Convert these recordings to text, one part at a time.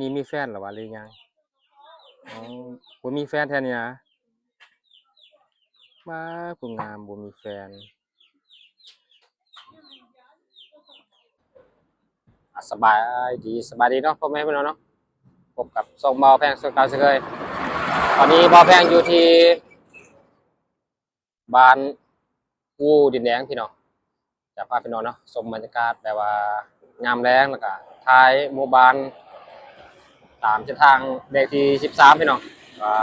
นี่มีแฟนหรือวะหรือยังอ๋อบ่มีแฟนแท้นี่นะว้าผู้งามบ่มีแฟนสบายดีเนาะพ่อแม่พี่น้องเนาะพบกับส่งเบาแพงสุดเก่าเสยเคยตอนนี้เบาแพงอยู่ที่บ้านกูดินแดงพี่น้องจะพาพี่น้องเนาะชมบรรยากาศแบบว่ายามแล้งแล้วก็ท้ายหมู่บ้านตามเส้นทางเลขที่13พี่น้องว่า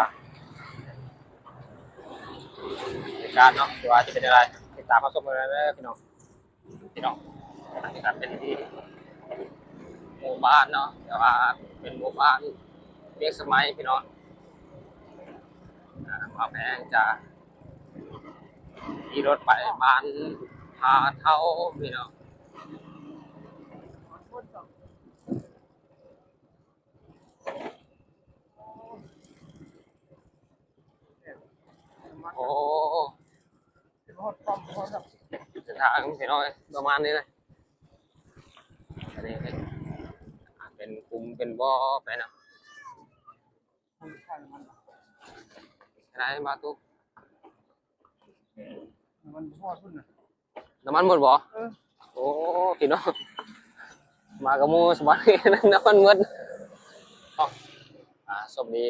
บรรยากาศเนาะว่าจะเป็นอะไรติดตามมาชมกันเลยพี่น้องอันนี้ก็เป็นที่หมู่บ้านเนาะแต่ว่าเป็นหมู่บ้านเรียกสมัยพี่น้องมาแพงจะขี่รถไปบ้านพาเท่าพี่น้องโอ้เส้นทางพี่น้องประมาณนี้เลยอันนี้เป็นกลุ่มเป็นบ่อไปเนาะอะไรมาตุ๊กน้ำมันหมดบ่โอ้พี่น้องมากับหมูสบายน้ำมันหมดสวัสดี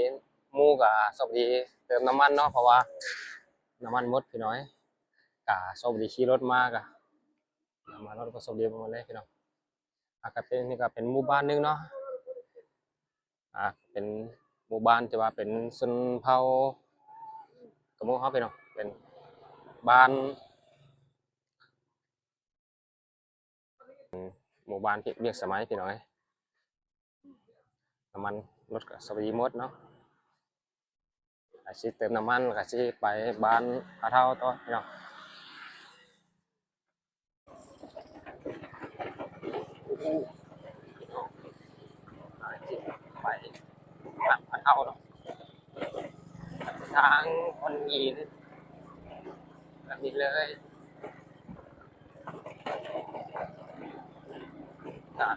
หมูกับสวัสดีเติมน้ำมันเนาะเพราะว่าน้ำมันหมดพี่น้อยกับสวัสดีขี่รถมากะน้ำมันรถก็สวัสดีประมาณนี้พี่น้องก็เป็นนี่ก็เป็นหมู่บ้านนึงเนาะเป็นหมู่บ้านที่ว่าเป็นชนเผ่ากับหมู่เฮาพี่น้องเป็นบ้านหมู่บ้านที่เรียกสมัยพี่น้อยน้ำมันรถก็สวัสดีหมดเนาะอาชีพเติมน้ำมันก็สิไปบ้านพาเท่าต่อพี่น้องอาชีพไปบ้านพาเท่าเนาะทางคนยินแบบนี้เลย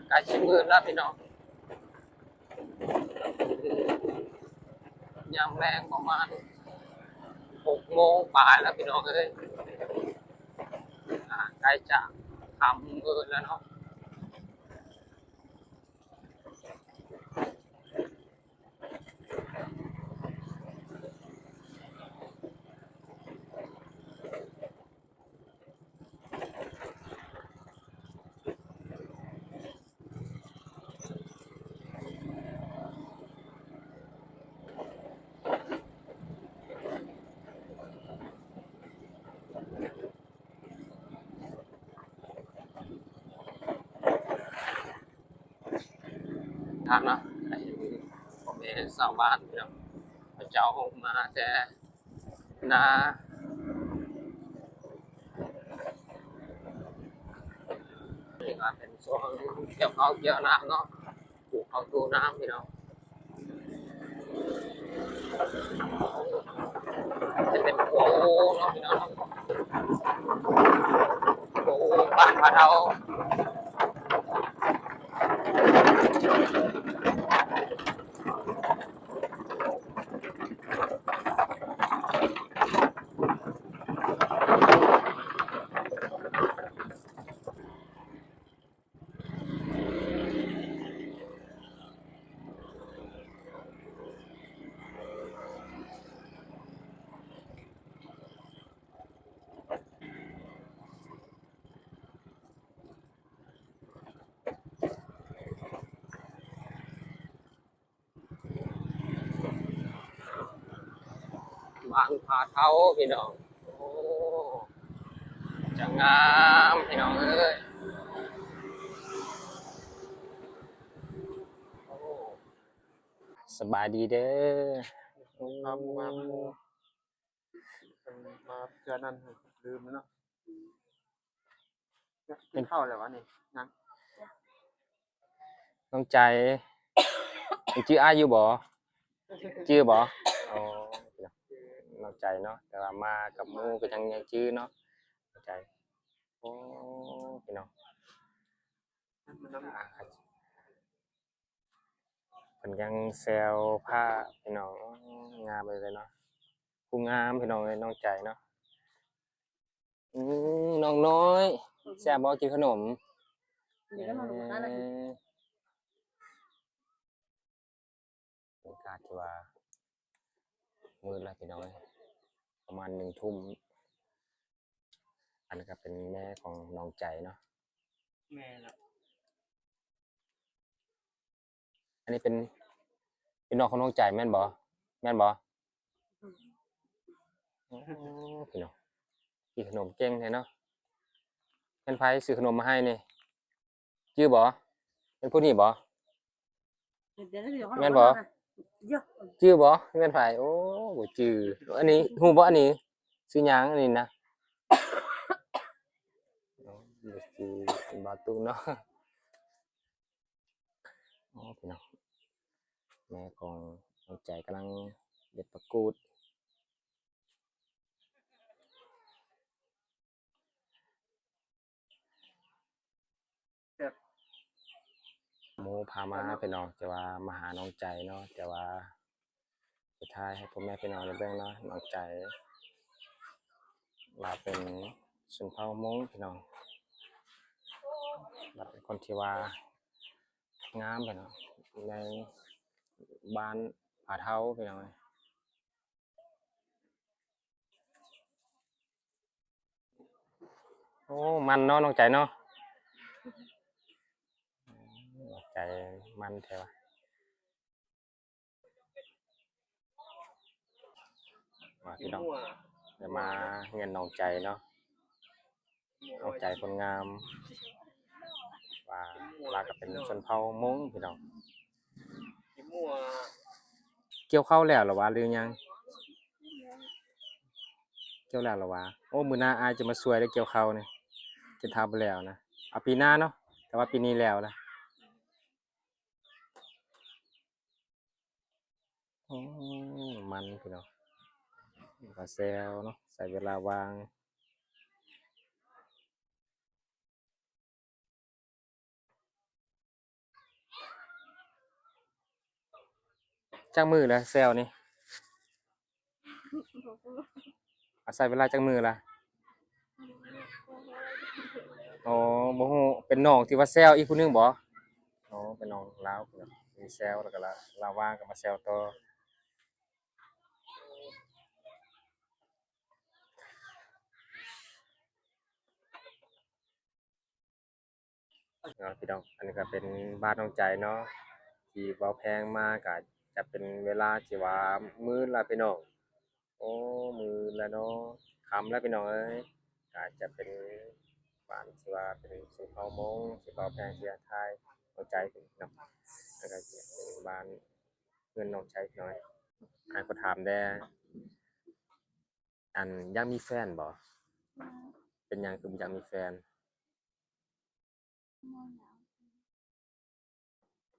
ใกล้ชิดมือแล้วพี่น้องยามแรงประมาณ6 โมงปลายแล้วพี่น้องเอ้ยใกล้จะทำมือแล้วเนาะทางเนาะผมเองชาวบ้านพี่น้องเจ้ามาแต่นานี่ก็เป็นช่วงเกี่ยวข้าวเกี่ยวน้ำเนาะปลูกข้าวตูน้ำพี่น้องจะเป็นโอ้เนาะพี่น้องโอ้บ้านพาเราบ้านพาเท้าพี่น้องโอ้จะงามพี่น้องเอ้ยสบายดีเด้อครับมาเทือนั้นลืมแล้วเนาะกินข้าวอะไรวะนี่ยังน้องใจชื่ออายุบ่ชื่อบ่อ๋อน้องใจเนาะแต่ว่ามากับหมู่ก็ยังชื่อเนาะน้องใจโอ้พี่น้องมันน้ำเ พิ่นยังแซวผ้าพี่น้องงามเลยเนาะผู้งามพี่น้องเอ้ยน้องใจเนาะน้องน้อยแซ่บบ่กินขนม Ini kan mau makan lagi. บรรยากาศที่ว่ามืดแล้วพี่น้องเอ้ยประมาณ1 ทุ่มอันนี้ก็เป็นแม่ของน้องใจเนาะ แม่ละ อันนี้เป็นน้องของน้องใจแม่นบ่แม่นบ่พี่น้องกินขนมเก่งแท้เนาะเป็นไผซื้อขนมมาให้นี่ชื่อบ่เป็นผู้นี้บ่ Dia ni dia kan Main mau apa? makan. Ya. ชื่อบ่แม่นไผโอ้บ่ชื่ออันนี้ฮู้บ่อันนี้ชื่อหยังอันนี้นะอ๋อบ่ชื่อเป็นบาตุเนาะอ๋อพี่น้องแม่ของน้องใจกำลังเด็ดผักกูดหมู่พามาพี่น้องแต่ว่ามาหาน้องใจเนาะแต่ว่าสุดท้ายให้พ่อแม่พี่น้องได้เบิ่งเนาะน้องใจเราเป็นชนเผ่ามงพี่น้องเราเป็นคนที่ว่างามพี่น้องในบ้านผาเท้าพี่น้องเอ้ยโอ้มันเนาะน้องใจเนาะน้องใจมันแท้ว่ะว่าพี่น้อง มั่ว เดี๋ยวมาเงินน้องใจเนาะน้องใจคนงามว่าเราก็เป็นชนเผ่ามงพี่น้อง กินมั่ว เกี่ยวข้าวแล้วเหรอวะหรือยังเกี่ยวแล้วเหรอวะโอ้มื้อหน้าอายจะมาช่วยได้เกี่ยวข้าวนี่จะทำไปแล้วนะเอาปีหน้าเนาะแต่ว่าปีนี้แล้วละอืมันพี่น้องก็แซวเนาะใส่เวลาว่างจักมือแล้วแซวนี่อาศัยเวลาจักมือละอ๋อบ่ฮู้เป็นน้องที่ว่าแซวอีกผู้หนึงบ่อ๋อเป็นน้องลาวพี่น้องมีแซวแล้วก็ลาว่างก็มาแซวต่อเนาะพี่น้องอันนี้ก็เป็นบ้านน้องใจเนาะที่เว้าแพงมาก็จะเป็นเวลาที่ว่ามื้อละพี่น้องโอ้มื้อละเนาะค่ำแล้วพี่น้องเอ้ยก็จะเป็นบ้านที่ว่าเป็นชนเผ่ามงที่เว้าแพงที่จะทายน้องใจพี่น้องแล้วก็จะเป็นบ้านเพื่อนน้องใจพี่น้อยอ้ายก็ถามแด่อันอยากมีแฟนบ่เป็นหยังคือบ่อยากมีแฟน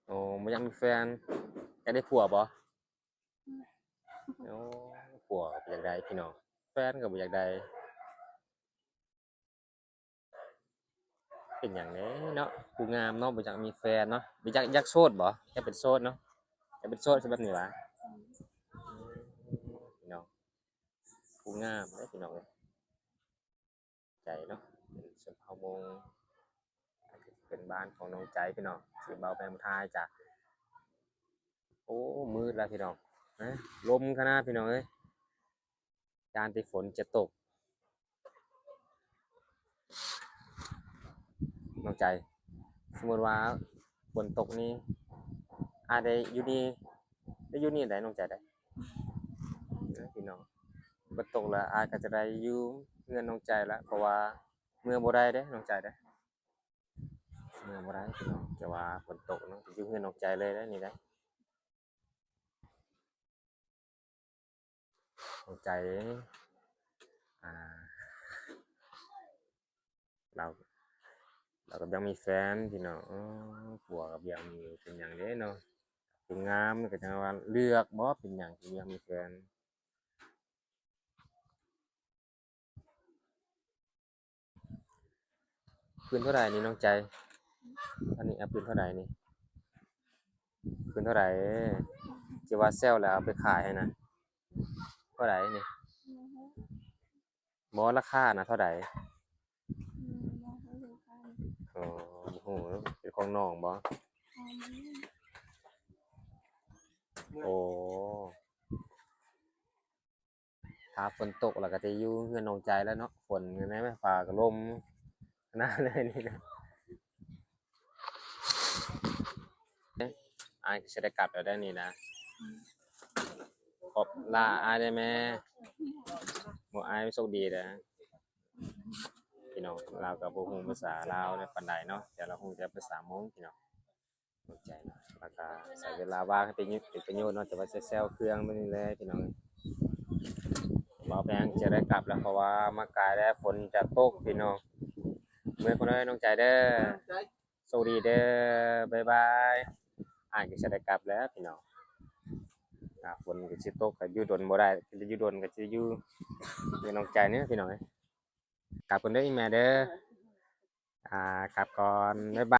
โอ้บ่อยากมีแฟนอยากได้ผัวบ่โอ้ผัวก็บ่อยากได้พี่น้องแฟนก็บ่อยากได้เป็นหยังแหน่เนาะผู้งามเนาะบ่อยากมีแฟนเนาะบ่อยากโสดบ่อยากเป็นโสดเนาะอยากเป็นโสดคือแบบนี้หว่าพี่น้องผู้งามเด้อพี่น้องเอ้ยใจเนาะเป็นชนเผ่ามงเป็นบ้านของน้องใจพี่น้องสิเบาแปมทายจ้ะโอ้มืดแล้วพี่น้องนะลมขนาดพี่น้องเอ้ยจานที่ฝนจะตกน้องใจสมมติว่าฝนตกนี่อาได้อยู่นี่ได้อยู่นี่ได้น้องใจได้พี่น้องฝนตกแล้วอาก็จะได้อยู่เงินน้องใจแล้วเพราะว่าเมื่อบ่ได้เด้น้องใจเด้เมื่อบ่ได้พี่น้องแต่ว่าฝนตกเนาะอยู่เงินน้องใจเลยได้นี่ได้น้องใจอ่าเราก็ยังมีแฟนพี่น้องผัวก็ยังมีเป็นหยังเด้เนาะผู้งามก็จังว่าเลือกบ่เป็นหยังถึงยังมีแฟนปืนเท่าไหร่นี่น้องใจอันนี้ปืนเท่าไหร่นี่ คืนเท่าไหร่ที่ว่าเซลแล้วเอาไปขายให้นะเท่าไหร่นี่บ่ราคานะเท่าไหร่อ๋อโอ้โหเป็นของน้องบ่โอ้ถ้าฝนตกแล้วก็จะอยู่เฮือนน้องใจแล้วเนาะฝนแม่นไหมฟ้าก็ลมขนาดเลยนี่นะอายก็สิได้กลับแล้วได้อนี่นะขอบลาอายได้แม่บ่อายโชคดีเด้อพี่น้องเราก็บ่ฮู้ภาษาลาวได้ปานใดเนาะแต่เราฮู้แต่ภาษามงพี่น้องเข้าใจเนาะแล้วก็ใช้เวลาว่างให้เป็นประโยชน์เนาะแต่ว่าแซวๆเครื่องไปนี่แหละพี่น้องบ่าวแพงจะได้กลับแล้วเพราะว่ามาไกลแล้วฝนจะตกพี่น้องเมื่อคนเอ้ยน้องใจเด้อสวัสดีเด้อบ๊ายบายอ้ายก็จะได้กลับแล้วพี่น้องฝนก็สิตกก็อยู่ดนบ่ได้ก็อยู่ดนก็สิอยู่เป็นน้องใจเด้อพี่น้องเอ้ยกลับก่อนเด้ออีแม่เด้อ กลับก่อนบ๊ายบาย